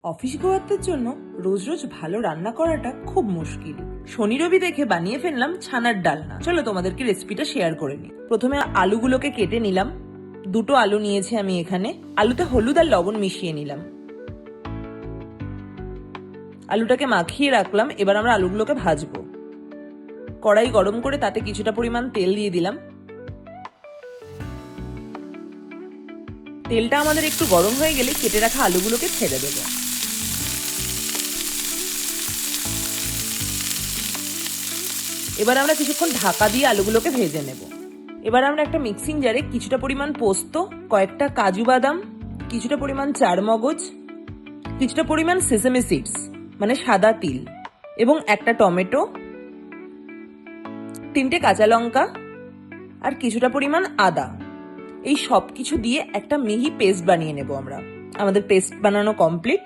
Office গোয়াতের জন্য রোজ রোজ ভালো রান্না করাটা খুব মুশকিল। শনি রবি দেখে বানিয়ে ফেললাম ছানার ডালনা। চলো তোমাদেরকে রেসিপিটা শেয়ার করে নিই। প্রথমে আলুগুলোকে কেটে নিলাম। দুটো আলু নিয়েছি আমি এখানে। আলুতে হলুদ আর লবণ মিশিয়ে নিলাম। আলুটাকে মাখিয়ে রাখলাম। এবার আমরা আলুগুলোকে ভাজবো। কড়াই গরম করে তাতে কিছুটা পরিমাণ তেল দিয়ে দিলাম। তেলটা আমাদের একটু গরম হয়ে গেলে কেটে রাখা আলুগুলোকে ছেড়ে দেবো। এবার আমরা কিছুক্ষণ ঢাকা দিয়ে আলুগুলোকে ভেজে নেব। এবার আমরা একটা মিক্সিং জারে কিছুটা পরিমাণ পোস্ত, কয়েকটা কাজু বাদাম, কিছুটা পরিমাণ চারমগজ, কিছুটা পরিমাণ সেসেমি সিডস মানে সাদা তিল এবং একটা টমেটো, 3টে কাঁচা লঙ্কা আর কিছুটা পরিমাণ আদা, এই সব কিছু দিয়ে একটা মিহি পেস্ট বানিয়ে নেব আমরা। আমাদের পেস্ট বানানো কমপ্লিট।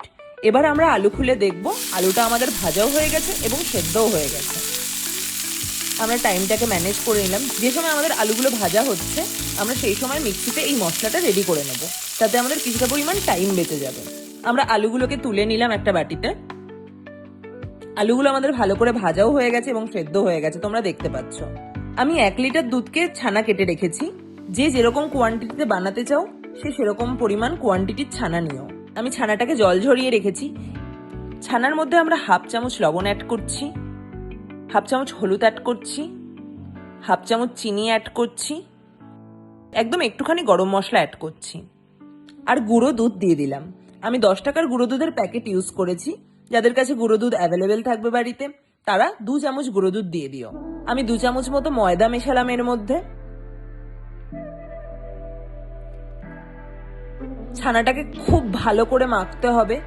এবার আমরা আলু খুলে দেখব আলুটা আমাদের ভাজাও হয়ে গেছে এবং সেদ্ধও হয়ে গেছে। আমরা টাইমটাকে ম্যানেজ করে নিলাম। যে সময় আমাদের আলুগুলো ভাজা হচ্ছে আমরা সেই সময় মিক্সিতে এই মশলাটা রেডি করে নেব, তাতে আমাদের কিছুটা পরিমাণ টাইম বেঁচে যাবে। আমরা আলুগুলোকে তুলে নিলাম একটা বাটিতে। আলুগুলো আমাদের ভালো করে ভাজাও হয়ে গেছে এবং সেদ্ধ হয়ে গেছে, তোমরা দেখতে পাচ্ছ। আমি 1 লিটার দুধকে ছানা কেটে রেখেছি। যে যেরকম কোয়ান্টিটিতে বানাতে চাও সে সেরকম পরিমাণ কোয়ান্টিটির ছানা নিও। আমি ছানাটাকে জল ঝরিয়ে রেখেছি। ছানার মধ্যে আমরা 1/2 চামচ লবণ অ্যাড করছি, 1/2 চামচ হলুদ অ্যাড করছি, 1/2 চামচ চিনি অ্যাড করছি, একদম একটুখানি গরম মশলা অ্যাড করছি আর গুঁড়ো দুধ দিয়ে দিলাম। আমি 10 টাকার গুঁড়ো দুধের প্যাকেট ইউজ করেছি। যাদের কাছে গুঁড়ো দুধ অ্যাভেলেবেল থাকবে বাড়িতে তারা 2 চামচ গুঁড়ো দুধ দিয়ে দিও। আমি 2 চামচ মতো ময়দা মেশালাম এর মধ্যে। ছানাটাকে খুব ভালো করে মাখতে হবে।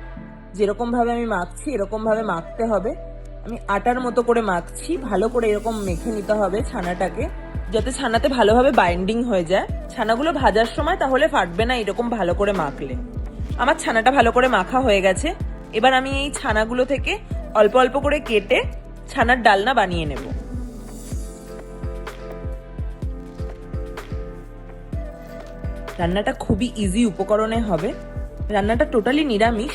যেরকম ভাবে আমি মাখছি এরকম ভাবে মাখতে হবে। আমি আটার মতো করে মাখছি। ভালো করে এরকম মেখে নিতে হবে ছানাটাকে, যাতে ছানাতে ভালোভাবে বাইন্ডিং হয়ে যায়। ছানাগুলো ভাজার সময় তাহলে ফাটবে না এরকম ভালো করে মাখলে। আমার ছানাটা ভালো করে মাখা হয়ে গেছে। এবার আমি এই ছানাগুলো থেকে অল্প অল্প করে কেটে ছানার ডালনা বানিয়ে নেব। রান্নাটা খুবই ইজি উপকরণে হবে। রান্নাটা টোটালি নিরামিষ।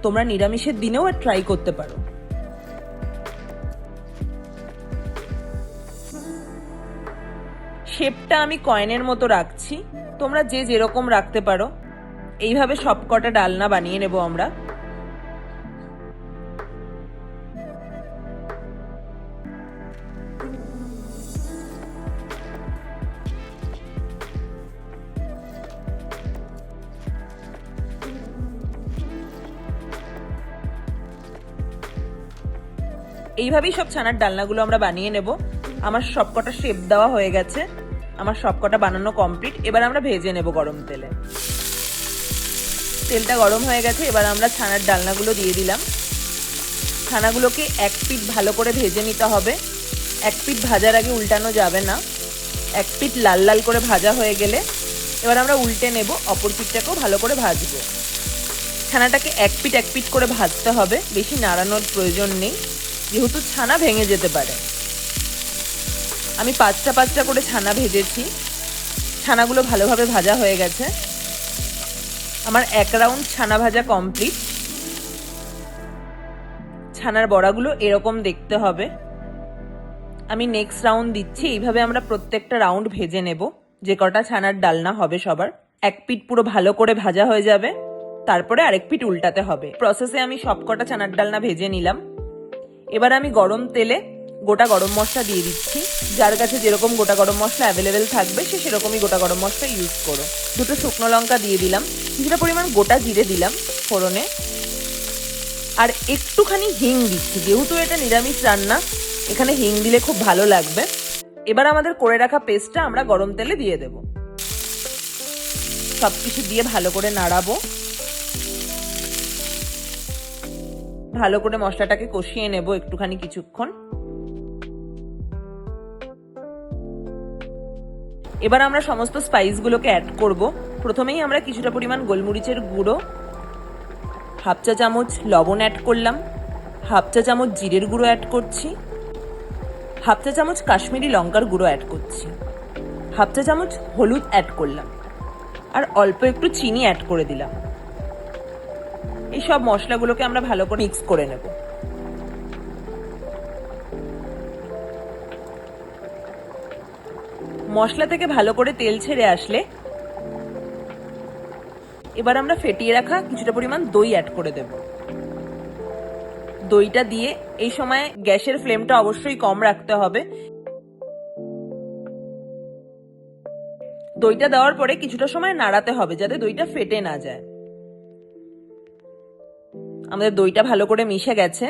তোমরা নিরামিষের দিনেও ট্রাই করতে পারো। শেপটা আমি কয়েনের মতো রাখছি, তোমরা যে যেরকম রাখতে পারো। এইভাবে সবকটা ডালনা বানিয়ে নেব আমরা। এইভাবেই সব ছানার ডালনাগুলো আমরা বানিয়ে নেব। আমার সবকটা শেপ দেওয়া হয়ে গেছে, আমার সবকটা বানানো কমপ্লিট। এবার আমরা ভেজে নেব গরম তেলে। তেলটা গরম হয়ে গেছে। এবার আমরা ছানার ডালনাগুলো দিয়ে দিলাম। ছানাগুলোকে এক পিঠ ভালো করে ভেজে নিতে হবে। এক পিঠ ভাজার আগে উল্টানো যাবে না। এক পিঠ লাল লাল করে ভাজা হয়ে গেলে এবার আমরা উল্টে নেব, অপর পিঠটাকেও ভালো করে ভাজবো। ছানাটাকে এক পিঠ করে ভাজতে হবে, বেশি নাড়ানোর প্রয়োজন নেই, যেহেতু ছানা ভেঙে যেতে পারে। আমি 5টা করে ছানা ভেজেছি। ছানাগুলো ভালোভাবে ভাজা হয়ে গেছে। আমার 1 রাউন্ড ছানা ভাজা কমপ্লিট। ছানার বড়াগুলো এরকম দেখতে হবে। আমি নেক্সট রাউন্ড দিচ্ছি। এইভাবে আমরা প্রত্যেকটা রাউন্ড ভেজে নেব। যে কটা ছানার ডালনা হবে সবার এক পিঠ পুরো ভালো করে ভাজা হয়ে যাবে, তারপরে আরেক পিঠ উল্টাতে হবে। প্রসেসে আমি সবকটা ছানার ডালনা ভেজে নিলাম। এবার আমি গরম তেলে গোটা গরম মশলা দিয়ে দিচ্ছি। যার কাছে যেরকম গোটা গরম মশলা অ্যাভেলেবেল থাকবে সে সেরকমই গোটা গরম মশলা ইউজ করো। 2টো শুকনো লঙ্কা দিয়ে দিলাম, কিছুটা পরিমাণ গোটা জিরে দিলাম ফোড়নে, আর একটুখানি হিং দিচ্ছি। যেহেতু এটা নিরামিষ রান্না এখানে হিং দিলে খুব ভালো লাগবে। এবার আমাদের করে রাখা পেস্টটা আমরা গরম তেলে দিয়ে দেব। সবকিছু দিয়ে ভালো করে নাড়াবো। ভালো করে মশলাটাকে কষিয়ে নেব একটুখানি কিছুক্ষণ। এবার আমরা সমস্ত স্পাইসগুলোকে অ্যাড করব। প্রথমেই আমরা কিছুটা পরিমাণ গোলমরিচের গুঁড়ো, 1/2 চা চামচ লবণ অ্যাড করলাম, 1/2 চা চামচ জিরের গুঁড়ো অ্যাড করছি, 1/2 চা চামচ কাশ্মীরি লঙ্কার গুঁড়ো অ্যাড করছি, 1/2 চা চামচ হলুদ অ্যাড করলাম আর অল্প একটু চিনি অ্যাড করে দিলাম। এই সব মশলাগুলোকে আমরা ভালো করে মিক্স করে নেব। মশলা থেকে ভালো করে তেল ছেড়ে আসলে এবার আমরা ফেটিয়ে রাখা কিছুটা পরিমাণ দই অ্যাড করে দেব। দইটা দিয়ে এই সময় গ্যাসের ফ্লেমটা অবশ্যই কম রাখতে হবে। দইটা দেওয়ার পরে কিছুটা সময় নাড়াতে হবে যাতে দইটা ফেটে না যায়। আমাদের দইটা ভালো করে মিশে গেছে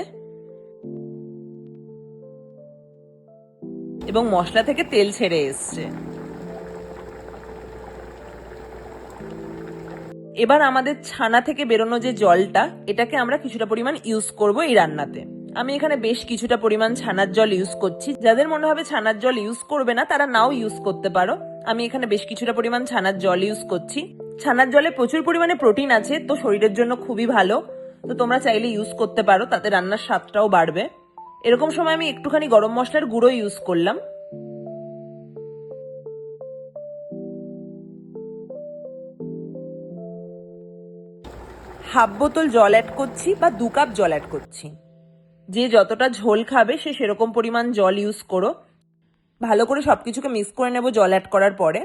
এবং মশলা থেকে তেল ছেড়ে এসছে। এবার আমাদের ছানা থেকে বেরোনো যে জলটা, এটাকে আমরা কিছুটা পরিমাণ ইউজ করব এই রান্নাতে। আমি এখানে বেশ কিছুটা পরিমাণ ছানার জল ইউজ করছি। যাদের মনে হবে ছানার জল ইউজ করবে না তারা নাও ইউজ করতে পারো। আমি এখানে বেশ কিছুটা পরিমাণ ছানার জল ইউজ করছি। ছানার জলে প্রচুর পরিমাণে প্রোটিন আছে, তো শরীরের জন্য খুবই ভালো। তো তোমরা চাইলে ইউজ করতে পারো, তাতে রান্নার স্বাদটাও বাড়বে। এরকম সময় আমি একটুখানি গরম মশলার গুঁড়ো ইউজ করলাম। হাফ বোতল জল অ্যাড করছি বা 2 কাপ জল অ্যাড করছি। যে যতটা ঝোল খাবে সে সেরকম পরিমাণ জল ইউজ করো। ভালো করে সবকিছুকে মিক্স করে নেব জল অ্যাড করার পরে।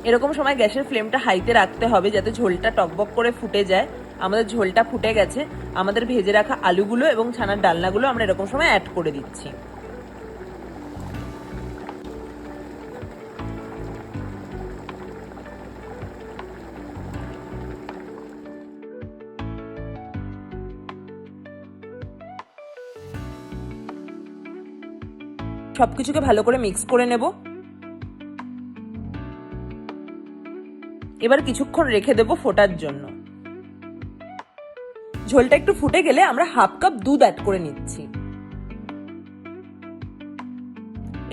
এরকম সময় গ্যাসের ফ্লেমটা হাইতে রাখতে হবে যাতে ঝোলটা টকবক করে ফুটে যায়। আমাদের ঝোলটা ফুটে গেছে। আমাদের ভেজে রাখা আলুগুলো এবং ছানার ডালনাগুলো আমরা এরকম সময় অ্যাড করে দিচ্ছি। সবকিছুকে ভালো করে মিক্স করে নেব। এবার কিছুক্ষণ রেখে দেব ফোটার জন্য। ঝোলটা একটু ফুটে গেলে আমরা হাফ কাপ দুধ অ্যাড করে নিচ্ছি।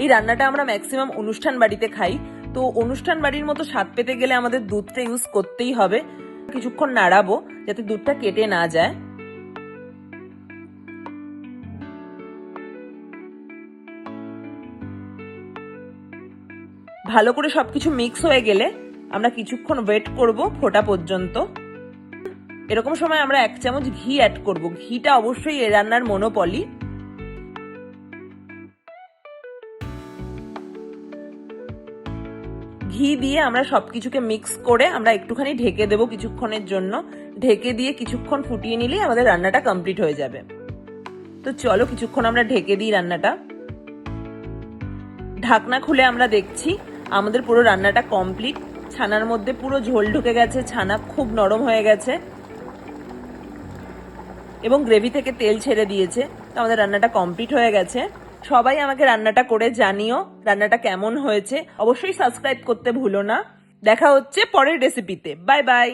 এই রান্নাটা আমরা ম্যাক্সিমাম অনুষ্ঠান বাড়িতে খাই, তো অনুষ্ঠান বাড়ির মতো স্বাদ পেতে গেলে আমাদের দুধটা ইউজ করতেই হবে। কিছুক্ষণ নাড়াবো যাতে দুধটা কেটে না যায়। ভালো করে সবকিছু মিক্স হয়ে গেলে আমরা কিছুক্ষণ ওয়েট করব ফোটা পর্যন্ত। এরকম সময় আমরা 1 চামচ ঘি অ্যাড করব। ঘিটা অবশ্যই এই রান্নার মনোপলি। ঘি দিয়ে আমরা সবকিছুকে মিক্স করে আমরা একটুখানি ঢেকে দেব কিছুক্ষণের জন্য। ঢেকে দিয়ে কিছুক্ষণ ফুটিয়ে নিলেই আমাদের রান্নাটা কমপ্লিট হয়ে যাবে। তো চলো কিছুক্ষণ আমরা ঢেকে দিই রান্নাটা। ঢাকনা খুলে আমরা দেখছি আমাদের পুরো রান্নাটা কমপ্লিট। ছানার মধ্যে পুরো ঝোল ঢুকে গেছে, ছানা খুব নরম হয়ে গেছে এবং গ্রেভি থেকে তেল ছেড়ে দিয়েছে। তো আমাদের রান্নাটা কমপ্লিট হয়ে গেছে। সবাই আমাকে রান্নাটা করে জানিও রান্নাটা কেমন হয়েছে। অবশ্যই সাবস্ক্রাইব করতে ভুলো না। দেখা হচ্ছে পরের রেসিপিতে। Bye bye.